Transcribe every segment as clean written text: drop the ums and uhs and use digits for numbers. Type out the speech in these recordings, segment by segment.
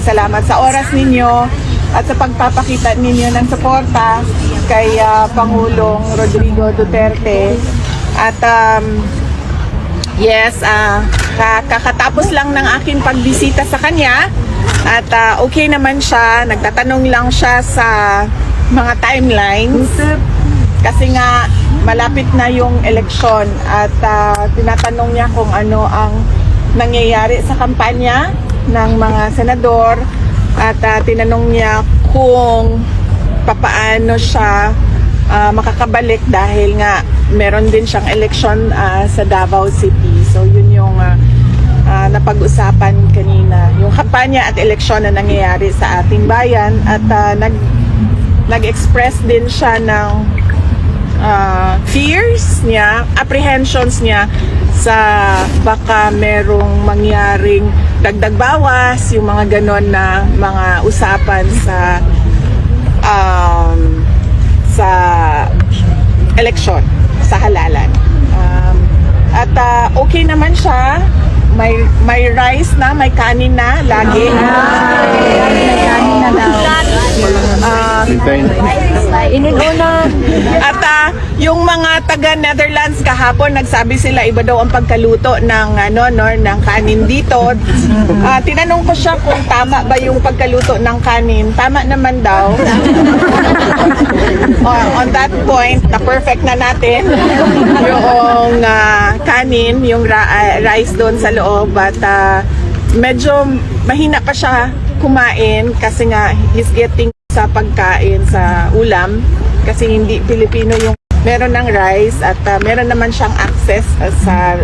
salamat sa oras ninyo at sa pagpapakita ninyo ng suporta kay Pangulong Rodrigo Duterte. At kakatapos lang ng aking pagbisita sa kanya at okay naman siya. Nagtatanong lang siya sa mga timelines kasi nga malapit na yung eleksyon at tinatanong niya kung ano ang nangyayari sa kampanya ng mga senador at tinanong niya kung papaano siya makakabalik dahil nga meron din siyang eleksyon sa Davao City. So yun yung napag-usapan kanina, yung kampanya at eleksyon na nangyayari sa ating bayan at nag-express din siya ng fears niya, apprehensions niya sa baka merong mangyaring dagdag bawas, yung mga ganon na mga usapan sa eleksyon, sa halalan. At okay naman siya, may rice na, may kanin na, lagi. May kanin na daw. At yung mga taga Netherlands kahapon nagsabi sila iba daw ang pagkaluto ng ng kanin dito. Tinanong ko siya kung tama ba yung pagkaluto ng kanin. Tama naman daw. On that point, na perfect na natin yung kanin, yung rice doon sa loob, at medyo mahina pa siya kumain kasi nga he's getting sa pagkain sa ulam kasi hindi Pilipino yung meron ng rice at meron naman siyang access sa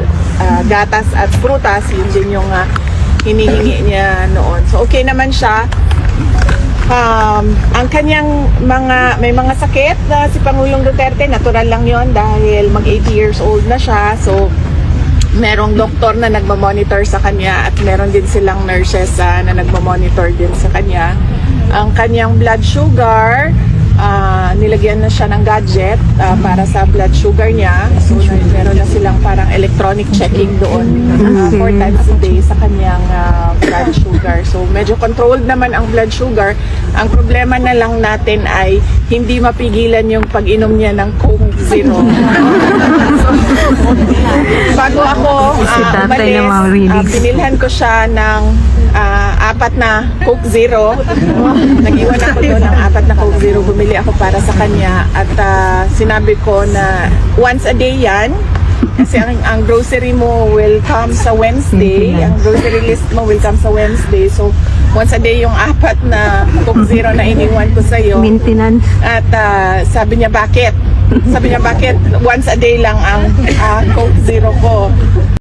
gatas at prutas. Yun din yung hinihingi niya noon. So okay naman siya. Ang kanyang may mga sakit na si Pangulong Duterte, natural lang yon dahil mag 80 years old na siya. So merong doktor na nagmamonitor sa kanya at meron din silang nurses na nagmamonitor din sa kanya. Ang kanyang blood sugar, nilagyan na siya ng gadget para sa blood sugar niya. So meron na silang parang electronic checking doon 4 times a day sa kanyang blood sugar. So medyo controlled naman ang blood sugar. Ang problema na lang natin ay hindi mapigilan yung pag-inom niya ng Coke Zero. Bago ako umalis, binilhan ko siya ng 4 na Coke Zero. Nag-iwan ako doon ng 4 na Coke Zero. Bumili ako para sa kanya at sinabi ko na once a day yan. Kasi ang grocery mo will come sa Wednesday. Ang grocery list mo will come sa Wednesday. So, once a day yung 4 na Coke Zero na iniwan ko sa'yo. Maintenance. At sabi niya, bakit? Sabi niya, bakit once a day lang ang Coke Zero ko?